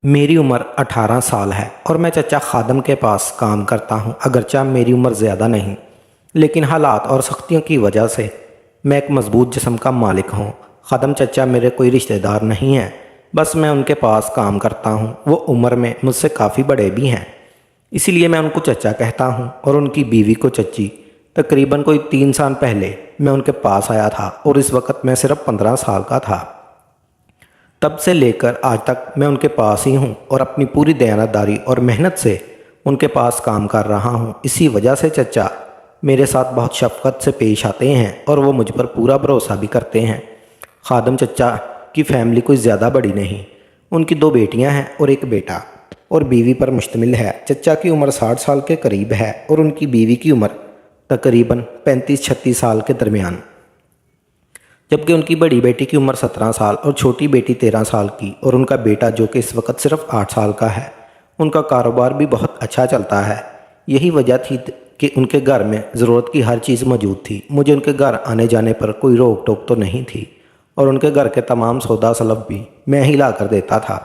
मेरी उम्र 18 साल है और मैं चचा खादम के पास काम करता हूँ। अगरचा मेरी उम्र ज़्यादा नहीं, लेकिन हालात और सख्तियों की वजह से मैं एक मजबूत जिस्म का मालिक हूँ। खादम चचा मेरे कोई रिश्तेदार नहीं हैं, बस मैं उनके पास काम करता हूँ। वो उम्र में मुझसे काफ़ी बड़े भी हैं, इसीलिए मैं उनको चचा कहता हूँ और उनकी बीवी को चच्ची। तकरीबन कोई 3 साल पहले मैं उनके पास आया था और इस वक्त मैं सिर्फ 15 साल का था। तब से लेकर आज तक मैं उनके पास ही हूँ और अपनी पूरी दयानतदारी और मेहनत से उनके पास काम कर रहा हूँ। इसी वजह से चचा मेरे साथ बहुत शफ़क़त से पेश आते हैं और वो मुझ पर पूरा भरोसा भी करते हैं। खादम चचा की फ़ैमिली कोई ज़्यादा बड़ी नहीं, उनकी 2 बेटियाँ हैं और एक बेटा और बीवी पर मुश्तमिल है। चचा की उम्र 60 साल के करीब है और उनकी बीवी की उम्र तकरीबन 35-36 साल के दरमियान, जबकि उनकी बड़ी बेटी की उम्र 17 साल और छोटी बेटी 13 साल की और उनका बेटा जो कि इस वक्त सिर्फ 8 साल का है। उनका कारोबार भी बहुत अच्छा चलता है। यही वजह थी कि उनके घर में ज़रूरत की हर चीज़ मौजूद थी। मुझे उनके घर आने जाने पर कोई रोक टोक तो नहीं थी और उनके घर के तमाम सौदा सलब भी मैं ही ला कर देता था।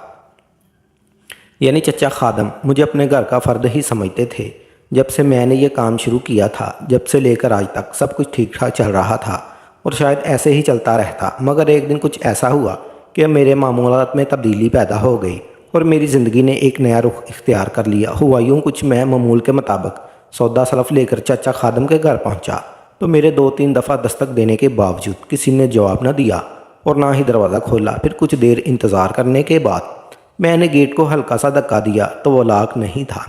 यानी चचा खादम मुझे अपने घर का फ़र्द ही समझते थे। जब से मैंने ये काम शुरू किया था, जब से लेकर आज तक सब कुछ ठीक ठाक चल रहा था और शायद ऐसे ही चलता रहता। मगर एक दिन कुछ ऐसा हुआ कि मेरे मामूलात में तब्दीली पैदा हो गई और मेरी ज़िंदगी ने एक नया रुख इख्तियार कर लिया। हुआ यूँ कुछ, मैं मामूल के मुताबिक सौदा सलफ लेकर चचा खादम के घर पहुँचा तो मेरे 2-3 दफ़ा दस्तक देने के बावजूद किसी ने जवाब न दिया और ना ही दरवाज़ा खोला। फिर कुछ देर इंतज़ार करने के बाद मैंने गेट को हल्का सा धक्का दिया तो वो लॉक नहीं था।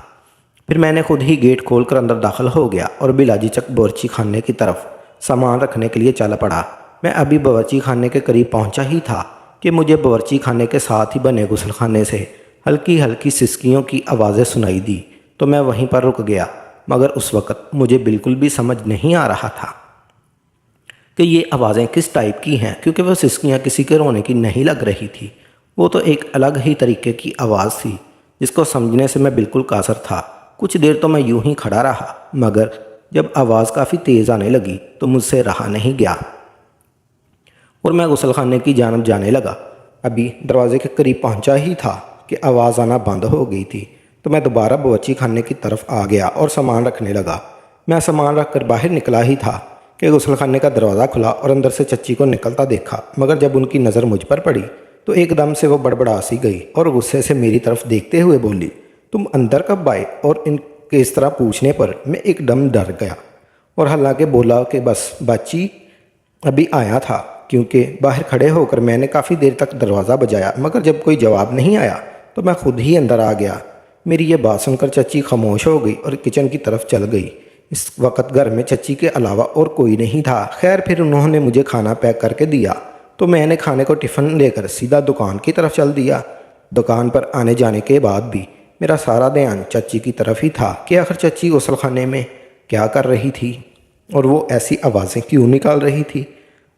फिर मैंने खुद ही गेट खोलकर अंदर दाखिल हो गया और बिलाजीचक बावर्ची खाने की तरफ सामान रखने के लिए चल पड़ा। मैं अभी बावर्ची खाने के करीब पहुंचा ही था कि मुझे बावर्ची खाने के साथ ही बने गुसल खाने से हल्की हल्की सिसकियों की आवाज़ें सुनाई दी तो मैं वहीं पर रुक गया। मगर उस वक़्त मुझे बिल्कुल भी समझ नहीं आ रहा था कि ये आवाज़ें किस टाइप की हैं, क्योंकि वह सिसकियाँ किसी के रोने की नहीं लग रही थी। वो तो एक अलग ही तरीके की आवाज़ थी जिसको समझने से मैं बिल्कुल कासर था। कुछ देर तो मैं यूं ही खड़ा रहा, मगर जब आवाज़ काफ़ी तेज़ आने लगी तो मुझसे रहा नहीं गया और मैं गुसल खाने की जानब जाने लगा। अभी दरवाजे के करीब पहुंचा ही था कि आवाज़ आना बंद हो गई थी तो मैं दोबारा बावर्ची खाने की तरफ आ गया और सामान रखने लगा। मैं सामान रख कर बाहर निकला ही था कि गुसल खाने का दरवाज़ा खुला और अंदर से चच्ची को निकलता देखा। मगर जब उनकी नज़र मुझ पर पड़ी तो एकदम से वो बड़बड़ा सी गई और गुस्से से मेरी तरफ देखते हुए बोली, तुम अंदर कब आए? और इनके इस तरह पूछने पर मैं एकदम डर गया और हालांकि बोला कि बस बच्ची अभी आया था, क्योंकि बाहर खड़े होकर मैंने काफ़ी देर तक दरवाज़ा बजाया मगर जब कोई जवाब नहीं आया तो मैं खुद ही अंदर आ गया। मेरी ये बात सुनकर चच्ची खामोश हो गई और किचन की तरफ चल गई। इस वक्त घर में चच्ची के अलावा और कोई नहीं था। खैर, फिर उन्होंने मुझे खाना पैक करके दिया तो मैंने खाने को टिफ़िन लेकर सीधा दुकान की तरफ चल दिया। दुकान पर आने जाने के बाद भी मेरा सारा ध्यान चच्ची की तरफ ही था कि आखिर चच्ची गुसल खाने में क्या कर रही थी और वो ऐसी आवाज़ें क्यों निकाल रही थी।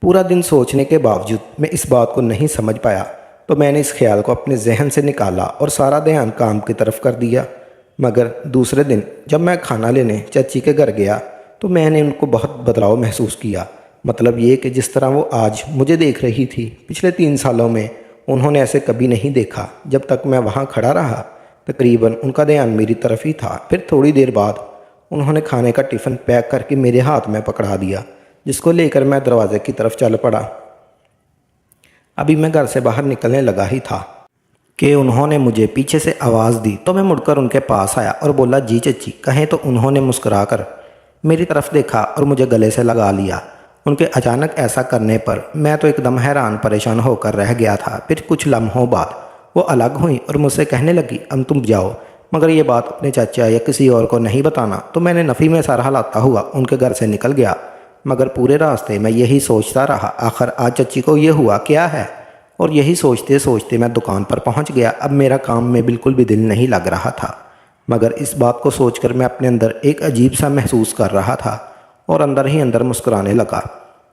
पूरा दिन सोचने के बावजूद मैं इस बात को नहीं समझ पाया तो मैंने इस ख्याल को अपने जहन से निकाला और सारा ध्यान काम की तरफ कर दिया। मगर दूसरे दिन जब मैं खाना लेने चच्ची के घर गया तो मैंने उनको बहुत बदलाव महसूस किया। मतलब ये कि जिस तरह वो आज मुझे देख रही थी, पिछले 3 सालों में उन्होंने ऐसे कभी नहीं देखा। जब तक मैं वहाँ खड़ा रहा तकरीबन उनका ध्यान मेरी तरफ ही था। फिर थोड़ी देर बाद उन्होंने खाने का टिफ़िन पैक करके मेरे हाथ में पकड़ा दिया, जिसको लेकर मैं दरवाजे की तरफ चल पड़ा। अभी मैं घर से बाहर निकलने लगा ही था कि उन्होंने मुझे पीछे से आवाज़ दी तो मैं मुड़कर उनके पास आया और बोला, जी चच्ची कहें। तो उन्होंने मुस्कुराकर मेरी तरफ देखा और मुझे गले से लगा लिया। उनके अचानक ऐसा करने पर मैं तो एकदम हैरान परेशान होकर रह गया था। फिर कुछ लम्हों बाद वो अलग हुई और मुझसे कहने लगी, अब तुम जाओ, मगर ये बात अपने चाचा या किसी और को नहीं बताना। तो मैंने नफ़ी में सर हिलाता हुआ उनके घर से निकल गया। मगर पूरे रास्ते मैं यही सोचता रहा, आखिर आज चच्ची को ये हुआ क्या है। और यही सोचते सोचते मैं दुकान पर पहुंच गया। अब मेरा काम में बिल्कुल भी दिल नहीं लग रहा था, मगर इस बात को सोचकर मैं अपने अंदर एक अजीब सा महसूस कर रहा था और अंदर ही अंदर मुस्कुराने लगा।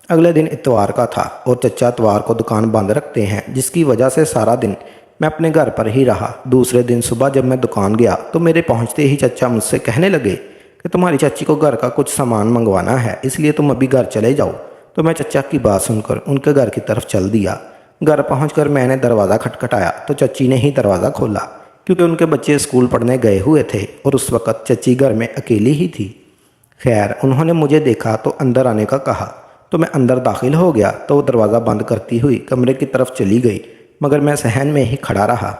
अगले दिन इतवार का था और चचा इतवार को दुकान बंद रखते हैं, जिसकी वजह से सारा दिन मैं अपने घर पर ही रहा। दूसरे दिन सुबह जब मैं दुकान गया तो मेरे पहुंचते ही चचा मुझसे कहने लगे कि तुम्हारी चाची को घर का कुछ सामान मंगवाना है, इसलिए तुम अभी घर चले जाओ। तो मैं चचा की बात सुनकर उनके घर की तरफ चल दिया। घर पहुंचकर मैंने दरवाज़ा खटखटाया तो चच्ची ने ही दरवाज़ा खोला। क्योंकि उनके बच्चे स्कूल पढ़ने गए हुए थे और उस वक़्त चची घर में अकेली ही थी। खैर, उन्होंने मुझे देखा तो अंदर आने का कहा, तो मैं अंदर दाखिल हो गया तो वो दरवाज़ा बंद करती हुई कमरे की तरफ चली गई, मगर मैं सहन में ही खड़ा रहा।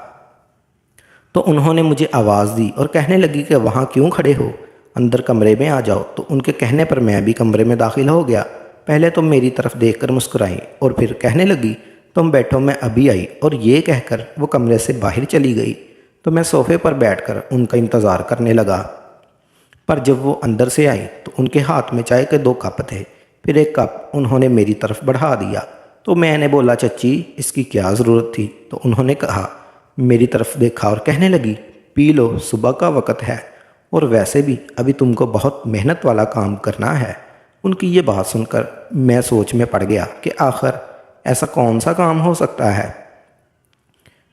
तो उन्होंने मुझे आवाज़ दी और कहने लगी कि वहाँ क्यों खड़े हो, अंदर कमरे में आ जाओ। तो उनके कहने पर मैं भी कमरे में दाखिल हो गया। पहले तो मेरी तरफ देखकर मुस्कुराई और फिर कहने लगी, तुम बैठो, मैं अभी आई। और ये कहकर वो कमरे से बाहर चली गई। तो मैं सोफे पर बैठकर उनका इंतज़ार करने लगा। पर जब वो अंदर से आई तो उनके हाथ में चाय के 2 कप थे। फिर एक कप उन्होंने मेरी तरफ बढ़ा दिया। तो मैंने बोला, चची इसकी क्या ज़रूरत थी। तो उन्होंने कहा, मेरी तरफ देखा और कहने लगी, पी लो, सुबह का वक़्त है और वैसे भी अभी तुमको बहुत मेहनत वाला काम करना है। उनकी ये बात सुनकर मैं सोच में पड़ गया कि आखिर ऐसा कौन सा काम हो सकता है।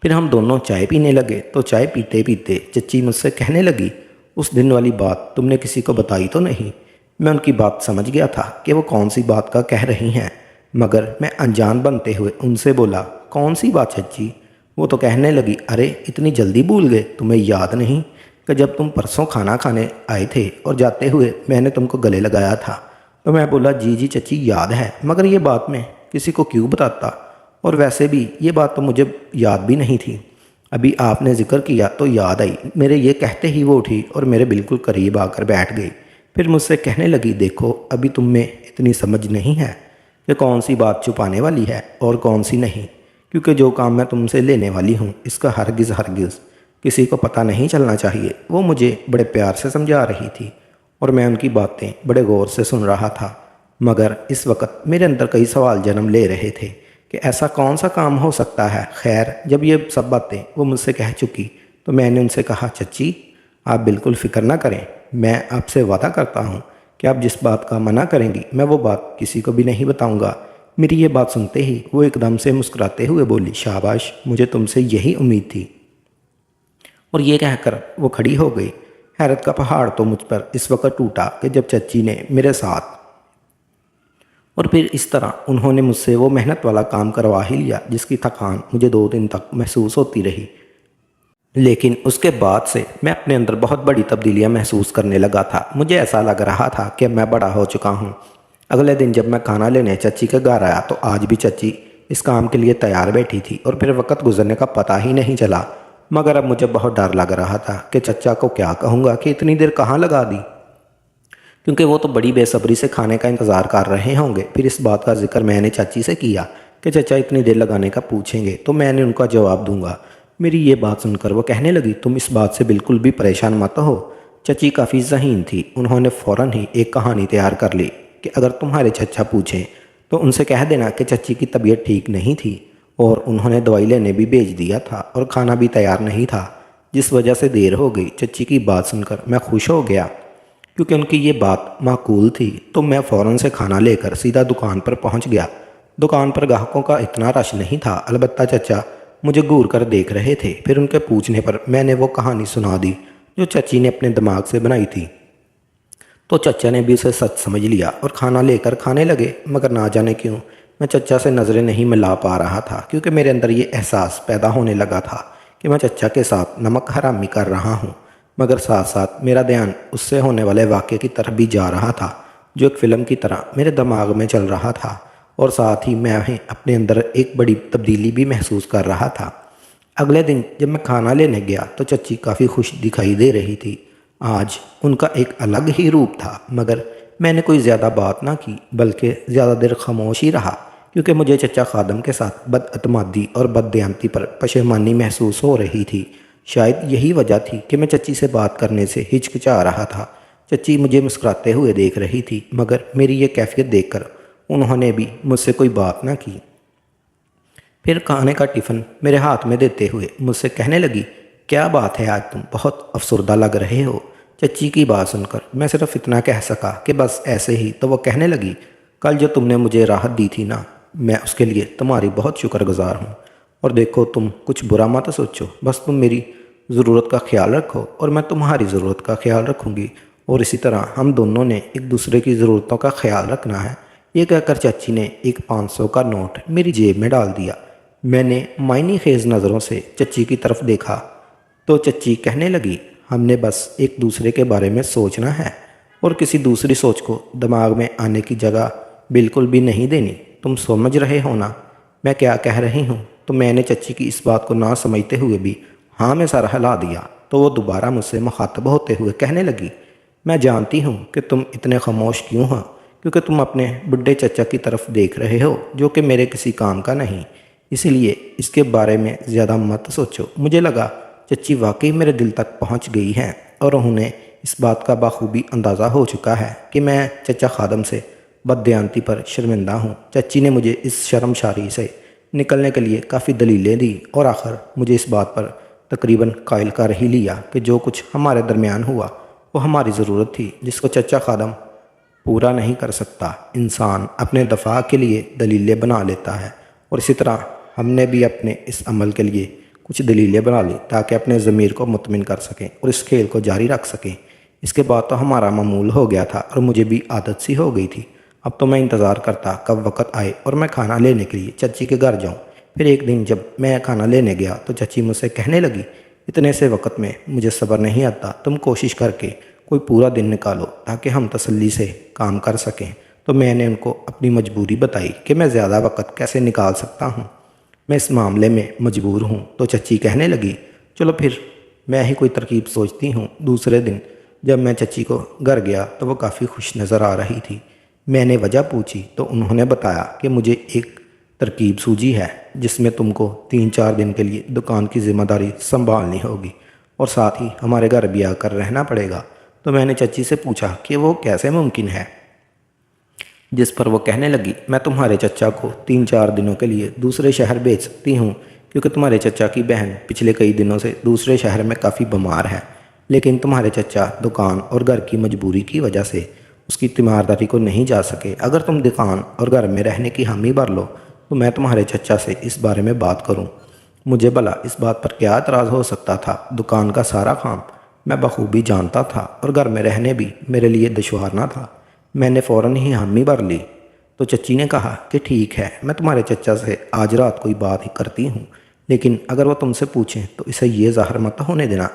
फिर हम दोनों चाय पीने लगे। तो चाय पीते पीते चची मुझसे कहने लगी, उस दिन वाली बात तुमने किसी को बताई तो नहीं। मैं उनकी बात समझ गया था कि वो कौन सी बात का कह रही हैं, मगर मैं अनजान बनते हुए उनसे बोला, कौन सी बात चची। वो तो कहने लगी, अरे इतनी जल्दी भूल गए, तुम्हें याद नहीं कि जब तुम परसों खाना खाने आए थे और जाते हुए मैंने तुमको गले लगाया था। तो मैं बोला, जी जी चची याद है, मगर ये बात मैं किसी को क्यों बताता, और वैसे भी ये बात तो मुझे याद भी नहीं थी। अभी आपने जिक्र किया तो याद आई। मेरे ये कहते ही वो उठी और मेरे बिल्कुल करीब आकर बैठ गई। फिर मुझसे कहने लगी, देखो अभी तुम में इतनी समझ नहीं है कि कौन सी बात छुपाने वाली है और कौन सी नहीं, क्योंकि जो काम मैं तुमसे लेने वाली हूँ इसका हरगिज़ हरगिज़ किसी को पता नहीं चलना चाहिए। वो मुझे बड़े प्यार से समझा रही थी और मैं उनकी बातें बड़े गौर से सुन रहा था, मगर इस वक्त मेरे अंदर कई सवाल जन्म ले रहे थे कि ऐसा कौन सा काम हो सकता है। खैर, जब ये सब बातें वो मुझसे कह चुकी तो मैंने उनसे कहा, चची आप बिल्कुल फ़िक्र ना करें, मैं आपसे वादा करता हूँ कि आप जिस बात का मना करेंगी मैं वो बात किसी को भी नहीं बताऊँगा। मेरी ये बात सुनते ही वो एकदम से मुस्कुराते हुए बोली, शाबाश, मुझे तुमसे यही उम्मीद थी। और ये कहकर वो खड़ी हो गई। हैरत का पहाड़ तो मुझ पर इस वक्त टूटा कि जब चची ने मेरे साथ और फिर इस तरह उन्होंने मुझसे वो मेहनत वाला काम करवा ही लिया जिसकी थकान मुझे 2 दिन तक महसूस होती रही। लेकिन उसके बाद से मैं अपने अंदर बहुत बड़ी तब्दीलियां महसूस करने लगा था। मुझे ऐसा लग रहा था कि मैं बड़ा हो चुका हूँ। अगले दिन जब मैं खाना लेने चची के घर आया तो आज भी चची इस काम के लिए तैयार बैठी थी और फिर वक्त गुजरने का पता ही नहीं चला। मगर अब मुझे बहुत डर लग रहा था कि चचा को क्या कहूँगा कि इतनी देर कहाँ लगा दी, क्योंकि वो तो बड़ी बेसब्री से खाने का इंतज़ार कर रहे होंगे। फिर इस बात का जिक्र मैंने चाची से किया कि चचा इतनी देर लगाने का पूछेंगे तो मैंने उनका जवाब दूंगा। मेरी ये बात सुनकर वो कहने लगी, तुम इस बात से बिल्कुल भी परेशान मत हो। चची काफ़ी ज़हीन थी। उन्होंने फ़ौरन ही एक कहानी तैयार कर ली कि अगर तुम्हारे चचा पूछें तो उनसे कह देना कि चची की तबीयत ठीक नहीं थी और उन्होंने दवाई लेने भी भेज दिया था और खाना भी तैयार नहीं था, जिस वजह से देर हो गई। चची की बात सुनकर मैं खुश हो गया क्योंकि उनकी ये बात माकूल थी। तो मैं फ़ौरन से खाना लेकर सीधा दुकान पर पहुंच गया। दुकान पर ग्राहकों का इतना रश नहीं था, अलबत्ता चचा मुझे घूर कर देख रहे थे। फिर उनके पूछने पर मैंने वो कहानी सुना दी जो चची ने अपने दिमाग से बनाई थी। तो चचा ने भी उसे सच समझ लिया और खाना लेकर खाने लगे। मगर ना जाने क्यों मैं चचा से नज़रें नहीं मिला पा रहा था, क्योंकि मेरे अंदर ये एहसास पैदा होने लगा था कि मैं चचा के साथ नमक हरामी कर रहा हूँ। मगर साथ साथ मेरा ध्यान उससे होने वाले वाक़े की तरफ भी जा रहा था जो एक फ़िल्म की तरह मेरे दिमाग में चल रहा था, और साथ ही मैं अपने अंदर एक बड़ी तब्दीली भी महसूस कर रहा था। अगले दिन जब मैं खाना लेने गया तो चची काफ़ी खुश दिखाई दे रही थी। आज उनका एक अलग ही रूप था, मगर मैंने कोई ज़्यादा बात ना की बल्कि ज़्यादा देर खामोश ही रहा, क्योंकि मुझे चचा खादम के साथ बदअतमादी और बददयानती पर पशेमानी महसूस हो रही थी। शायद यही वजह थी कि मैं चची से बात करने से हिचकिचा रहा था। चची मुझे मुस्कुराते हुए देख रही थी, मगर मेरी ये कैफियत देखकर उन्होंने भी मुझसे कोई बात ना की। फिर खाने का टिफ़िन मेरे हाथ में देते हुए मुझसे कहने लगी, क्या बात है, आज तुम बहुत अफसरदा लग रहे हो। चची की बात सुनकर मैं सिर्फ इतना कह सका कि बस ऐसे ही। तो वो कहने लगी, कल जो तुमने मुझे राहत दी थी ना, मैं उसके लिए तुम्हारी बहुत शुक्रगुजार हूँ। और देखो, तुम कुछ बुरा मत सोचो, बस तुम मेरी ज़रूरत का ख्याल रखो और मैं तुम्हारी ज़रूरत का ख्याल रखूँगी, और इसी तरह हम दोनों ने एक दूसरे की ज़रूरतों का ख्याल रखना है। ये कहकर चाची ने एक 500 का नोट मेरी जेब में डाल दिया। मैंने मायने खेज नज़रों से चची की तरफ देखा तो चच्ची कहने लगी, हमने बस एक दूसरे के बारे में सोचना है और किसी दूसरी सोच को दिमाग में आने की जगह बिल्कुल भी नहीं देनी। तुम समझ रहे हो ना मैं क्या कह रही हूँ? तो मैंने चच्ची की इस बात को ना समझते हुए भी हाँ में सर हिला दिया। तो वो दोबारा मुझसे मुखातब होते हुए कहने लगी, मैं जानती हूँ कि तुम इतने खामोश क्यों हो, क्योंकि तुम अपने बुढ़े चचा की तरफ देख रहे हो जो कि मेरे किसी काम का नहीं। इसीलिए इसके बारे में ज़्यादा मत सोचो। मुझे लगा चच्ची वाकई मेरे दिल तक पहुँच गई हैं और उन्हें इस बात का बखूबी अंदाज़ा हो चुका है कि मैं चचा खादम से बददयांती पर शर्मिंदा हूँ। चच्ची ने मुझे इस शर्मशारी से निकलने के लिए काफ़ी दलीलें दी और आखिर मुझे इस बात पर तकरीबन कायल कर ही लिया कि जो कुछ हमारे दरमियान हुआ वो हमारी ज़रूरत थी जिसको चचा खादम पूरा नहीं कर सकता। इंसान अपने दफा के लिए दलीलें बना लेता है और इसी तरह हमने भी अपने इस अमल के लिए कुछ दलीलें बना ली ताकि अपने ज़मीर को मुतमिन कर सकें और इस खेल को जारी रख सकें। इसके बाद तो हमारा मामूल हो गया था और मुझे भी आदत सी हो गई थी। अब तो मैं इंतज़ार करता कब वक़्त आए और मैं खाना लेने के लिए चच्ची के घर जाऊं। फिर एक दिन जब मैं खाना लेने गया तो चच्ची मुझसे कहने लगी, इतने से वक़्त में मुझे सब्र नहीं आता, तुम कोशिश करके कोई पूरा दिन निकालो ताकि हम तसल्ली से काम कर सकें। तो मैंने उनको अपनी मजबूरी बताई कि मैं ज़्यादा वक़्त कैसे निकाल सकता हूँ, मैं इस मामले में मजबूर हूँ। तो चच्ची कहने लगी, चलो फिर मैं ही कोई तरकीब सोचती हूँ। दूसरे दिन जब मैं चच्ची को घर गया तो वो काफ़ी खुश नज़र आ रही थी। मैंने वजह पूछी तो उन्होंने बताया कि मुझे एक तरकीब सूझी है जिसमें तुमको 3-4 दिन के लिए दुकान की ज़िम्मेदारी संभालनी होगी और साथ ही हमारे घर भी आकर रहना पड़ेगा। तो मैंने चच्ची से पूछा कि वो कैसे मुमकिन है, जिस पर वो कहने लगी, मैं तुम्हारे चचा को 3-4 दिनों के लिए दूसरे शहर भेज सकती हूँ क्योंकि तुम्हारे चचा की बहन पिछले कई दिनों से दूसरे शहर में काफ़ी बीमार है। लेकिन तुम्हारे चचा दुकान और घर की मजबूरी की वजह से उसकी तीमारदारी को नहीं जा सके। अगर तुम दुकान और घर में रहने की हामी भर लो तो मैं तुम्हारे चचा से इस बारे में बात करूँ। मुझे भला इस बात पर क्या एतराज़ हो सकता था? दुकान का सारा काम मैं बखूबी जानता था और घर में रहने भी मेरे लिए दुश्वार ना था। मैंने फ़ौरन ही हामी भर ली। तो चच्ची ने कहा कि ठीक है, मैं तुम्हारे चचा से आज रात कोई बात ही करती हूँ, लेकिन अगर वो तुमसे पूछें तो इसे ये ज़ाहिर मत होने देना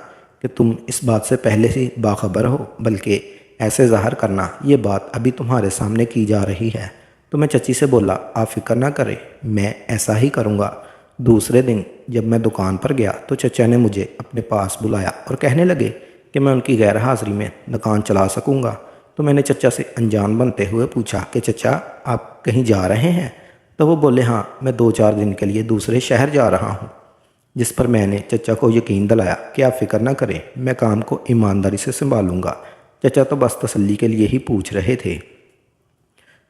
कि तुम इस बात से पहले से बाखबर हो, बल्कि ऐसे ज़ाहिर करना ये बात अभी तुम्हारे सामने की जा रही है। तो मैं चच्ची से बोला, आप फिक्र ना करें, मैं ऐसा ही करूँगा। दूसरे दिन जब मैं दुकान पर गया तो चचा ने मुझे अपने पास बुलाया और कहने लगे कि मैं उनकी गैर हाज़िरी में दुकान चला सकूँगा। तो मैंने चचा से अनजान बनते हुए पूछा कि चचा आप कहीं जा रहे हैं? तो वो बोले, हाँ मैं 2-4 दिन के लिए दूसरे शहर जा रहा हूँ। जिस पर मैंने चचा को यकीन दिलाया कि आप फिक्र ना करें, मैं काम को ईमानदारी से संभालूंगा। चचा तो बस तसल्ली के लिए ही पूछ रहे थे,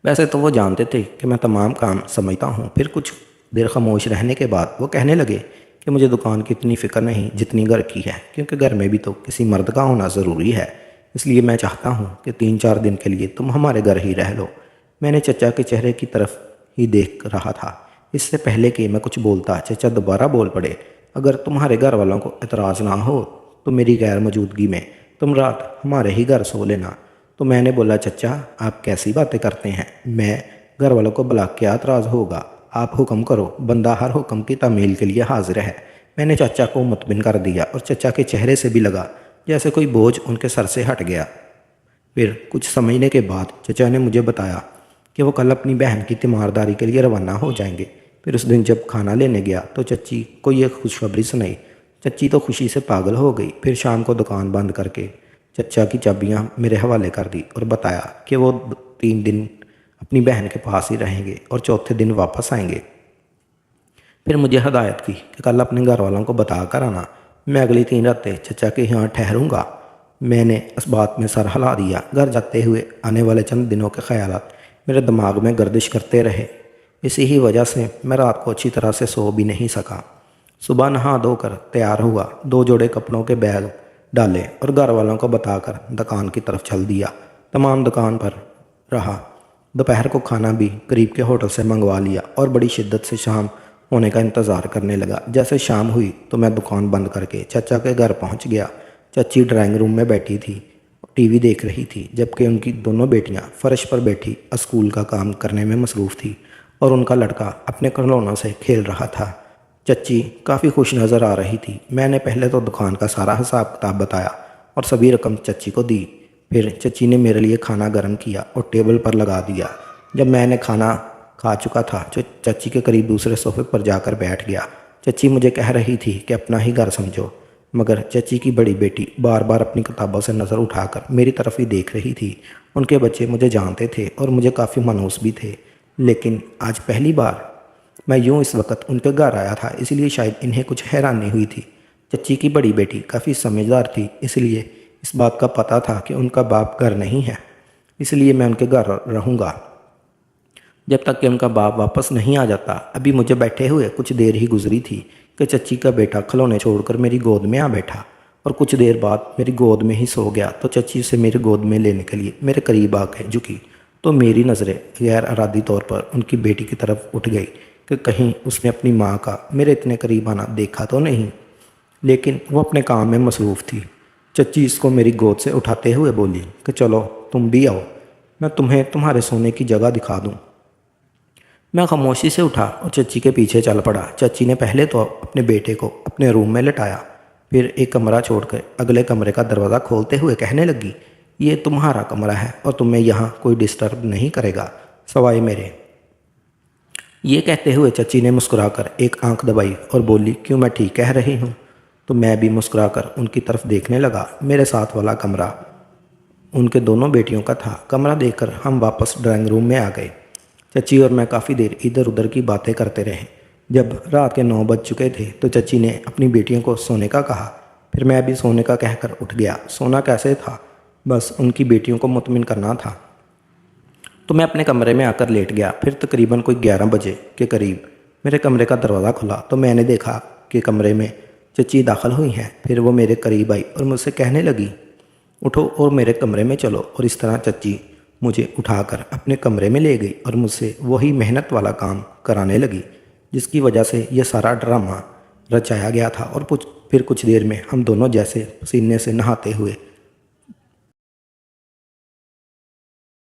वैसे तो वो जानते थे कि मैं तमाम काम समझता हूँ। फिर कुछ देर खामोश रहने के बाद वो कहने लगे कि मुझे दुकान की इतनी फ़िक्र नहीं जितनी घर की है, क्योंकि घर में भी तो किसी मर्द का होना ज़रूरी है। इसलिए मैं चाहता हूँ कि 3-4 दिन के लिए तुम हमारे घर ही रह लो। मैंने चचा के चेहरे की तरफ ही देख रहा था। इससे पहले कि मैं कुछ बोलता चचा दोबारा बोल पड़े, अगर तुम्हारे घर वालों को एतराज़ ना हो तो मेरी गैर मौजूदगी में तुम रात हमारे ही घर सो लेना। तो मैंने बोला, चचा आप कैसी बातें करते हैं, मैं घर वालों को बुला क्या एतराज़ होगा, आप हुक्म करो, बंदा हर हुक्म की तामील के लिए हाजिर है। मैंने चाचा को मुतमिन कर दिया और चचा के चेहरे से भी लगा जैसे कोई बोझ उनके सर से हट गया। फिर कुछ समझने के बाद चचा ने मुझे बताया कि वो कल अपनी बहन की तीमारदारी के लिए रवाना हो जाएंगे। फिर उस दिन जब खाना लेने गया तो चच्ची को ये खुशखबरी सुनाई। चच्ची तो खुशी से पागल हो गई। फिर शाम को दुकान बंद करके चचा की चाबियां मेरे हवाले कर दी और बताया कि वो 3 दिन अपनी बहन के पास ही रहेंगे और चौथे दिन वापस आएंगे। फिर मुझे हदायत की कि कल अपने घर वालों को बता कर आना, मैं अगली 3 रातें चचा के यहाँ ठहरूंगा। मैंने इस बात में सर हिला दिया। घर जाते हुए आने वाले चंद दिनों के ख्यालात मेरे दिमाग में गर्दिश करते रहे। इसी ही वजह से मैं रात को अच्छी तरह से सो भी नहीं सका। सुबह नहा धोकर तैयार हुआ, 2 जोड़े कपड़ों के बैग डाले और घर वालों को बताकर दुकान की तरफ चल दिया। तमाम दुकान पर रहा। दोपहर को खाना भी करीब के होटल से मंगवा लिया और बड़ी शिद्दत से शाम होने का इंतज़ार करने लगा। जैसे शाम हुई तो मैं दुकान बंद करके चचा के घर पहुंच गया। चच्ची ड्राइंग रूम में बैठी थी, टीवी देख रही थी, जबकि उनकी दोनों बेटियां फर्श पर बैठी स्कूल का काम करने में मसरूफ़ थी और उनका लड़का अपने खिलौनों से खेल रहा था। चच्ची काफ़ी खुश नज़र आ रही थी। मैंने पहले तो दुकान का सारा हिसाब किताब बताया और सभी रकम चच्ची को दी। फिर चच्ची ने मेरे लिए खाना गर्म किया और टेबल पर लगा दिया। जब मैंने खाना खा चुका था तो चच्ची के करीब दूसरे सोफे पर जाकर बैठ गया। चच्ची मुझे कह रही थी कि अपना ही घर समझो, मगर चच्ची की बड़ी बेटी बार बार अपनी किताबों से नज़र उठाकर मेरी तरफ ही देख रही थी। उनके बच्चे मुझे जानते थे और मुझे काफ़ी मायूस भी थे, लेकिन आज पहली बार मैं यूं इस वक्त उनके घर आया था, इसलिए शायद इन्हें कुछ हैरानी हुई थी। चच्ची की बड़ी बेटी काफ़ी समझदार थी, इसलिए इस बात का पता था कि उनका बाप घर नहीं है, इसलिए मैं उनके घर रहूँगा जब तक कि उनका बाप वापस नहीं आ जाता। अभी मुझे बैठे हुए कुछ देर ही गुजरी थी कि चच्ची का बेटा खिलौने छोड़कर मेरी गोद में आ बैठा और कुछ देर बाद मेरी गोद में ही सो गया। तो चच्ची उसे मेरी गोद में लेने के लिए मेरे करीब आके झुकी तो मेरी नज़रें गैर इरादी तौर पर उनकी बेटी की तरफ उठ गई कि कहीं उसने अपनी माँ का मेरे इतने करीब आना देखा तो नहीं, लेकिन वो अपने काम में मसरूफ़ थी। चच्ची इसको मेरी गोद से उठाते हुए बोली कि चलो तुम भी आओ, मैं तुम्हें तुम्हारे सोने की जगह दिखा दूँ। मैं खामोशी से उठा और चच्ची के पीछे चल पड़ा। चच्ची ने पहले तो अपने बेटे को अपने रूम में लिटाया, फिर एक कमरा छोड़कर अगले कमरे का दरवाज़ा खोलते हुए कहने लगी, ये तुम्हारा कमरा है और तुम्हें यहाँ कोई डिस्टर्ब नहीं करेगा सवाए मेरे। ये कहते हुए चच्ची ने मुस्कुराकर एक आंख दबाई और बोली, क्यों मैं ठीक कह रही हूँ? तो मैं भी मुस्कुराकर उनकी तरफ देखने लगा। मेरे साथ वाला कमरा उनके दोनों बेटियों का था। कमरा देखकर हम वापस ड्राइंग रूम में आ गए। चच्ची और मैं काफ़ी देर इधर उधर की बातें करते रहे। जब रात के 9 बज चुके थे तो चच्ची ने अपनी बेटियों को सोने का कहा। फिर मैं भी सोने का कहकर उठ गया। सोना कैसे था, बस उनकी बेटियों को मुतमिन करना था। तो मैं अपने कमरे में आकर लेट गया। फिर तकरीबन कोई 11 बजे के करीब मेरे कमरे का दरवाज़ा खुला तो मैंने देखा कि कमरे में चच्ची दाखिल हुई हैं। फिर वो मेरे करीब आई और मुझसे कहने लगी, उठो और मेरे कमरे में चलो। और इस तरह चच्ची मुझे उठाकर अपने कमरे में ले गई और मुझसे वही मेहनत वाला काम कराने लगी जिसकी वजह से यह सारा ड्रामा रचाया गया था। और फिर कुछ देर में हम दोनों जैसे पसीने से नहाते हुए